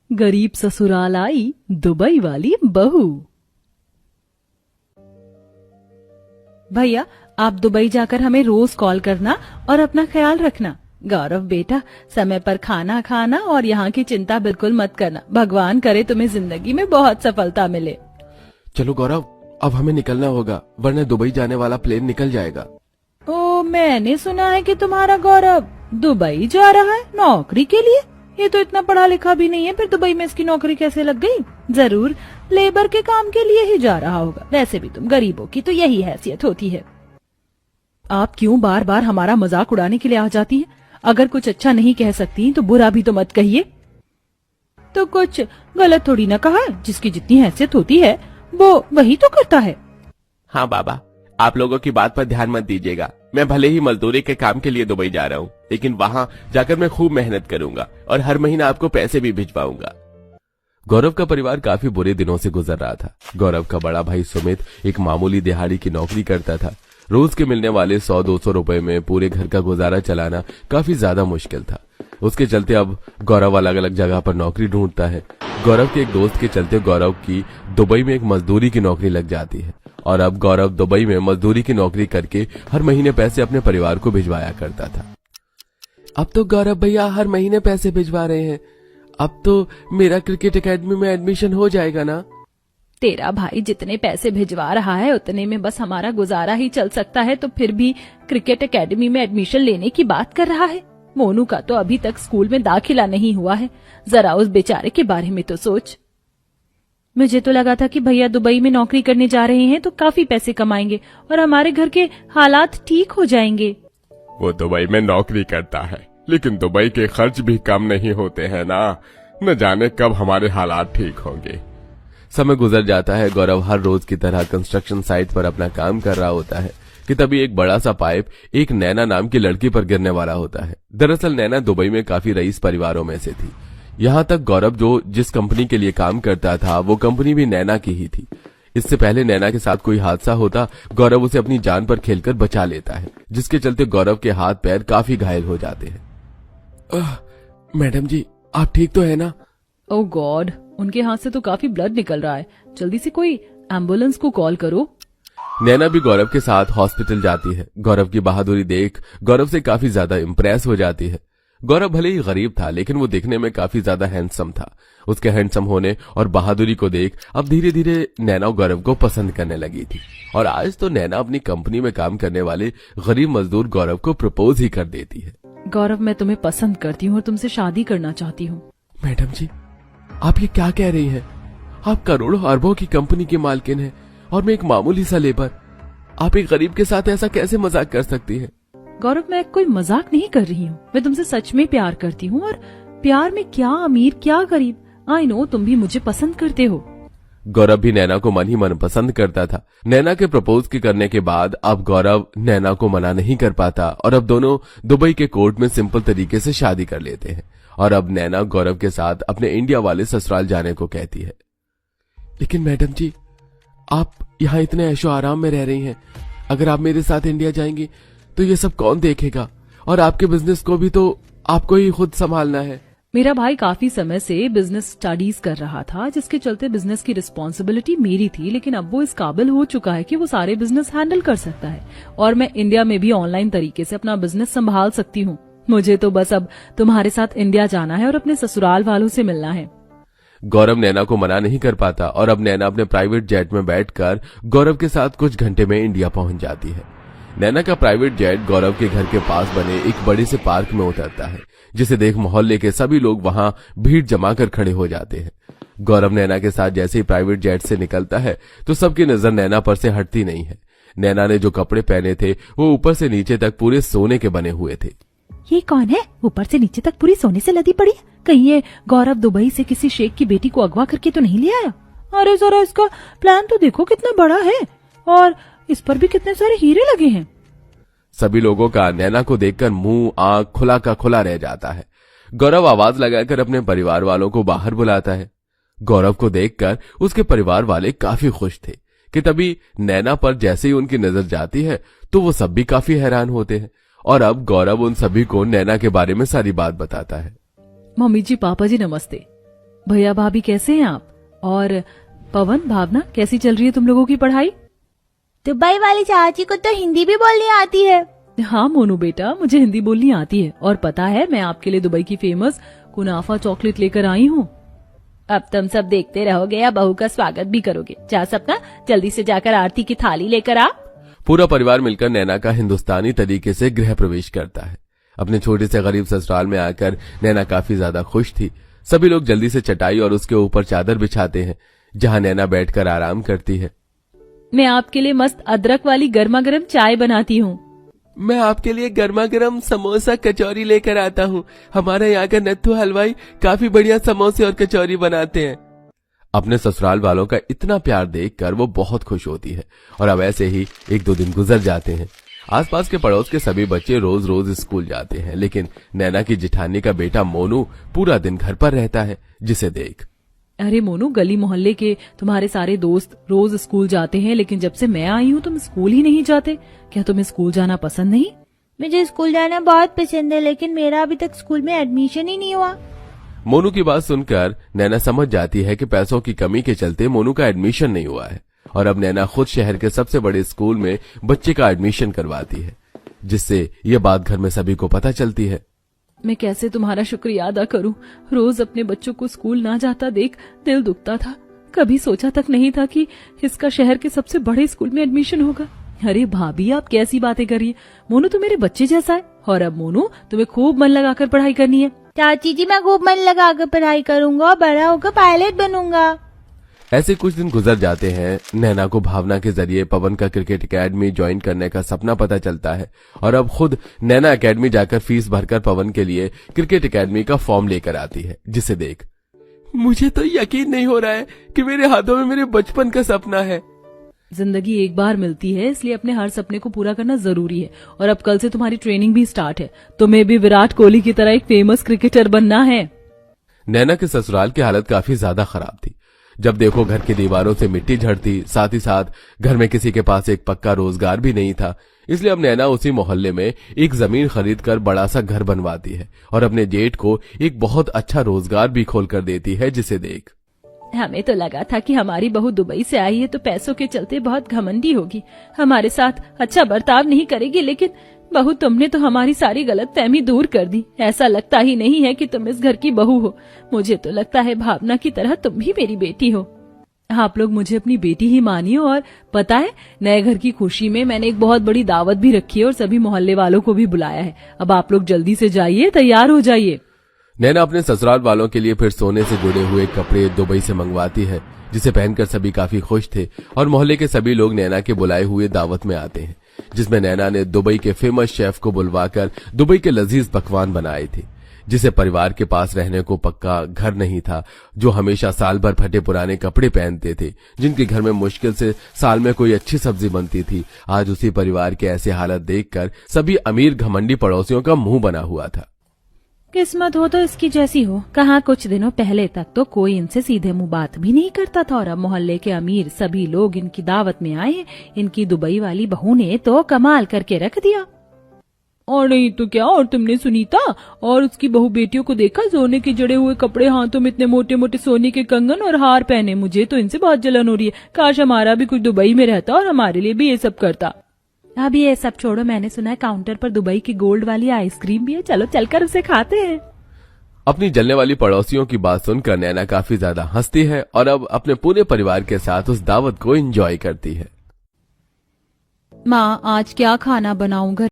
गरीब ससुराल आई दुबई वाली बहू। भैया, आप दुबई जाकर हमें रोज कॉल करना और अपना ख्याल रखना। गौरव बेटा, समय पर खाना खाना और यहाँ की चिंता बिल्कुल मत करना। भगवान करे तुम्हें जिंदगी में बहुत सफलता मिले। चलो गौरव, अब हमें निकलना होगा, वरना दुबई जाने वाला प्लेन निकल जाएगा। ओ, मैंने सुना है कि तुम्हारा गौरव दुबई जा रहा है नौकरी के लिए। ये तो इतना पढ़ा लिखा भी नहीं है, फिर दुबई में इसकी नौकरी कैसे लग गई? जरूर लेबर के काम के लिए ही जा रहा होगा। वैसे भी तुम गरीबों की तो यही हैसियत होती है। आप क्यों बार बार हमारा मजाक उड़ाने के लिए आ जाती हैं? अगर कुछ अच्छा नहीं कह सकती तो बुरा भी तो मत कहिए। तो कुछ गलत थोड़ी ना कहा, जिसकी जितनी हैसियत होती है वो वही तो करता है। हाँ बाबा, आप लोगों की बात पर ध्यान मत दीजिएगा। मैं भले ही मजदूरी के काम के लिए दुबई जा रहा हूँ, लेकिन वहाँ जाकर मैं खूब मेहनत करूंगा और हर महीना आपको पैसे भी भिजवाऊंगा। गौरव का परिवार काफी बुरे दिनों से गुजर रहा था। गौरव का बड़ा भाई सुमित एक मामूली दिहाड़ी की नौकरी करता था। रोज के मिलने वाले 100-200 रुपए में पूरे घर का गुजारा चलाना काफी ज्यादा मुश्किल था। उसके चलते अब गौरव अलग अलग जगह पर नौकरी ढूंढता है। गौरव के एक दोस्त के चलते गौरव की दुबई में एक मजदूरी की नौकरी लग जाती है और अब गौरव दुबई में मजदूरी की नौकरी करके हर महीने पैसे अपने परिवार को भिजवाया करता था। अब तो गौरव भैया हर महीने पैसे भिजवा रहे हैं। अब तो मेरा क्रिकेट एकेडमी में एडमिशन हो जाएगा ना? तेरा भाई जितने पैसे भिजवा रहा है उतने में बस हमारा गुजारा ही चल सकता है, तो फिर भी क्रिकेट एकेडमी में एडमिशन लेने की बात कर रहा है। मोनू का तो अभी तक स्कूल में दाखिला नहीं हुआ है। जरा उस बेचारे के बारे में तो सोच। मुझे तो लगा था कि भैया दुबई में नौकरी करने जा रहे हैं तो काफी पैसे कमाएंगे और हमारे घर के हालात ठीक हो जाएंगे। वो दुबई में नौकरी करता है, लेकिन दुबई के खर्च भी कम नहीं होते हैं ना। न जाने कब हमारे हालात ठीक होंगे। समय गुजर जाता है। गौरव हर रोज की तरह कंस्ट्रक्शन साइट पर अपना काम कर रहा होता है कि तभी एक बड़ा सा पाइप एक नैना नाम की लड़की पर गिरने वाला होता है। दरअसल नैना दुबई में काफी रईस परिवारों में से थी। यहाँ तक गौरव जिस कंपनी के लिए काम करता था वो कंपनी भी नैना की ही थी। इससे पहले नैना के साथ कोई हादसा होता, गौरव उसे अपनी जान पर खेलकर बचा लेता है, जिसके चलते गौरव के हाथ पैर काफी घायल हो जाते हैं। मैडम जी, आप ठीक तो है ना? ओह गॉड, उनके हाथ से तो काफी ब्लड निकल रहा है। जल्दी से कोई एम्बुलेंस को कॉल करो। नैना भी गौरव के साथ हॉस्पिटल जाती है। गौरव की बहादुरी देख गौरव से काफी ज्यादा इम्प्रेस हो जाती है। गौरव भले ही गरीब था, लेकिन वो दिखने में काफी ज्यादा हैंडसम था। उसके हैंडसम होने और बहादुरी को देख अब धीरे धीरे नैना गौरव को पसंद करने लगी थी और आज तो नैना अपनी कंपनी में काम करने वाले गरीब मजदूर गौरव को प्रपोज ही कर देती है। गौरव, मैं तुम्हें पसंद करती हूँ और तुमसे शादी करना चाहती हूँ। मैडम जी, आप ये क्या कह रही हैं? आप करोड़ों अरबों की कंपनी की मालकिन हैं और मैं एक मामूली सा लेबर। आप एक गरीब के साथ ऐसा कैसे मजाक कर सकती हैं? गौरव, मैं कोई मजाक नहीं कर रही हूँ। मैं तुमसे सच में प्यार करती हूँ और प्यार में क्या अमीर क्या गरीब। आई नो तुम भी मुझे पसंद करते हो। गौरव भी नैना को मन ही मन पसंद करता था। नैना के प्रपोज के करने के बाद अब गौरव नैना को मना नहीं कर पाता और अब दोनों दुबई के कोर्ट में सिंपल तरीके से शादी कर लेते हैं और अब नैना गौरव के साथ अपने इंडिया वाले ससुराल जाने को कहती है। लेकिन मैडम जी, आप यहाँ इतने ऐशो आराम में रह रही हैं। अगर आप मेरे साथ इंडिया जाएंगी तो ये सब कौन देखेगा? और आपके बिजनेस को भी तो आपको ही खुद संभालना है। मेरा भाई काफी समय से बिजनेस स्टडीज कर रहा था, जिसके चलते बिजनेस की रिस्पॉन्सिबिलिटी मेरी थी, लेकिन अब वो इस काबिल हो चुका है कि वो सारे बिजनेस हैंडल कर सकता है और मैं इंडिया में भी ऑनलाइन तरीके से अपना बिजनेस संभाल सकती हूँ। मुझे तो बस अब तुम्हारे साथ इंडिया जाना है और अपने ससुराल वालों से मिलना है। गौरव नैना को मना नहीं कर पाता और अब नैना अपने प्राइवेट जेट में बैठकर गौरव के साथ कुछ घंटे में इंडिया पहुंच जाती है। नैना का प्राइवेट जेट गौरव के घर के पास बने एक बड़े से पार्क में उतरता है, जिसे देख मोहल्ले के सभी लोग वहां भीड़ जमा कर खड़े हो जाते हैं। गौरव नैना के साथ जैसे ही प्राइवेट जेट से निकलता है तो सबकी नजर नैना पर से हटती नहीं है। नैना ने जो कपड़े पहने थे वो ऊपर से नीचे तक पूरे सोने के बने हुए थे। ये कौन है? ऊपर से नीचे तक पूरी सोने से लदी पड़ी। कहीं ये गौरव दुबई से किसी शेख की बेटी को अगवा करके तो नहीं ले आया? अरे जरा इसका प्लान तो देखो कितना बड़ा है और इस पर भी कितने सारे हीरे लगे हैं। सभी लोगों का नैना को देखकर मुंह आंख खुला का खुला रह जाता है। गौरव आवाज लगाकर अपने परिवार वालों को बाहर बुलाता है। गौरव को देखकर उसके परिवार वाले काफी खुश थे कि तभी नैना पर जैसे ही उनकी नजर जाती है तो वो सब भी काफी हैरान होते हैं और अब गौरव उन सभी को नैना के बारे में सारी बात बताता है। मम्मी जी, पापा जी नमस्ते। भैया भाभी कैसे हैं आप? और पवन, भावना, कैसी चल रही है तुम लोगों की पढ़ाई? दुबई वाली चाची को तो हिंदी भी बोलनी आती है। हाँ मोनू बेटा, मुझे हिंदी बोलनी आती है और पता है मैं आपके लिए दुबई की फेमस कुनाफा चॉकलेट लेकर आई हूँ। अब तुम सब देखते रहोगे या बहू का स्वागत भी करोगे? जा सपना, जल्दी से जाकर आरती की थाली लेकर आ। पूरा परिवार मिलकर नैना का हिंदुस्तानी तरीके से गृह प्रवेश करता है। अपने छोटे से गरीब ससुराल में आकर नैना काफी ज्यादा खुश थी। सभी लोग जल्दी से चटाई और उसके ऊपर चादर बिछाते हैं, जहां नैना बैठकर आराम करती है। मैं आपके लिए मस्त अदरक वाली गर्मा गर्म चाय बनाती हूँ। मैं आपके लिए गर्मा गर्म समोसा कचौरी लेकर आता हूँ। हमारे यहाँ का नत्थू हलवाई काफी बढ़िया समोसे और कचौरी बनाते हैं। अपने ससुराल वालों का इतना प्यार देखकर वो बहुत खुश होती है और अब ऐसे ही 1-2 दिन गुजर जाते हैं। आसपास के पड़ोस के सभी बच्चे रोज रोज स्कूल जाते हैं, लेकिन नैना की जिठानी का बेटा मोनू पूरा दिन घर पर रहता है, जिसे देख। अरे मोनू, गली मोहल्ले के तुम्हारे सारे दोस्त रोज स्कूल जाते हैं, लेकिन जब से मैं आई हूँ तुम स्कूल ही नहीं जाते। क्या तुम्हें स्कूल जाना पसंद नहीं? मुझे स्कूल जाना बहुत पसंद है, लेकिन मेरा अभी तक स्कूल में एडमिशन ही नहीं हुआ। मोनू की बात सुनकर नैना समझ जाती है कि पैसों की कमी के चलते मोनू का एडमिशन नहीं हुआ है और अब नैना खुद शहर के सबसे बड़े स्कूल में बच्चे का एडमिशन करवाती है, जिससे ये बात घर में सभी को पता चलती है। मैं कैसे तुम्हारा शुक्रिया अदा करूं? रोज अपने बच्चों को स्कूल ना जाता देख दिल दुखता था। कभी सोचा तक नहीं था कि इसका शहर के सबसे बड़े स्कूल में एडमिशन होगा। अरे भाभी, आप कैसी बातें कर रही है? मोनू तो मेरे बच्चे जैसा है और अब मोनू तुम्हें खूब मन लगाकर पढ़ाई करनी है। चाची जी, मैं खूब मन लगाकर पढ़ाई करूंगा, बड़ा होकर पायलट बनूंगा। ऐसे कुछ दिन गुजर जाते हैं। नैना को भावना के जरिए पवन का क्रिकेट एकेडमी ज्वाइन करने का सपना पता चलता है और अब खुद नैना एकेडमी जाकर फीस भरकर पवन के लिए क्रिकेट एकेडमी का फॉर्म लेकर आती है, जिसे देख मुझे तो यकीन नहीं हो रहा है कि मेरे हाथों में मेरे बचपन का सपना है। जिंदगी एक बार मिलती है, इसलिए अपने हर सपने को पूरा करना जरूरी है। और अब कल से तुम्हारी ट्रेनिंग भी स्टार्ट है। तुम्हें भी विराट कोहली की तरह एक फेमस क्रिकेटर बनना है। नैना के ससुराल की हालत काफी ज्यादा खराब थी। जब देखो घर की दीवारों से मिट्टी झड़ती, साथ ही साथ घर में किसी के पास एक पक्का रोजगार भी नहीं था। इसलिए अब नैना उसी मोहल्ले में एक जमीन खरीदकर बड़ा सा घर बनवाती है और अपने जेठ को एक बहुत अच्छा रोजगार भी खोल कर देती है, जिसे देख हमें तो लगा था कि हमारी बहू दुबई से आई है तो पैसों के चलते बहुत घमंडी होगी, हमारे साथ अच्छा बर्ताव नहीं करेगी, लेकिन बहू तुमने तो हमारी सारी गलतफहमी दूर कर दी। ऐसा लगता ही नहीं है कि तुम इस घर की बहू हो। मुझे तो लगता है भावना की तरह तुम भी मेरी बेटी हो। आप लोग मुझे अपनी बेटी ही मानिए। और पता है, नए घर की खुशी में मैंने एक बहुत बड़ी दावत भी रखी है और सभी मोहल्ले वालों को भी बुलाया है। अब आप लोग जल्दी से जाइए, तैयार हो जाइए। नैना अपने ससुराल वालों के लिए फिर सोने से जुड़े हुए कपड़े दुबई से मंगवाती है, जिसे पहनकर सभी काफी खुश थे और मोहल्ले के सभी लोग नैना के बुलाए हुए दावत में आते हैं, जिसमें नैना ने दुबई के फेमस शेफ को बुलवाकर दुबई के लजीज पकवान बनाए थे। जिसे परिवार के पास रहने को पक्का घर नहीं था, जो हमेशा साल भर फटे पुराने कपड़े पहनते थे, जिनके घर में मुश्किल से साल में कोई अच्छी सब्जी बनती थी, आज उसी परिवार के ऐसे हालत देखकर सभी अमीर घमंडी पड़ोसियों का मुंह बना हुआ था। किस्मत हो तो इसकी जैसी हो। कहाँ कुछ दिनों पहले तक तो कोई इनसे सीधे मुंह बात भी नहीं करता था और अब मोहल्ले के अमीर सभी लोग इनकी दावत में आए। इनकी दुबई वाली बहू ने तो कमाल करके रख दिया। और नहीं तो क्या। और तुमने सुनीता और उसकी बहू बेटियों को देखा? सोने के जड़े हुए कपड़े, हाथों में इतने मोटे मोटे सोने के कंगन और हार पहने। मुझे तो इनसे बहुत जलन हो रही है। काश हमारा भी कुछ दुबई में रहता और हमारे लिए भी ये सब करता। अब ये सब छोड़ो, मैंने सुना है काउंटर पर दुबई की गोल्ड वाली आइसक्रीम भी है, चलो चलकर उसे खाते हैं। अपनी जलने वाली पड़ोसियों की बात सुनकर नैना काफी ज्यादा हंसती है और अब अपने पूरे परिवार के साथ उस दावत को एंजॉय करती है। माँ, आज क्या खाना बनाऊं? घर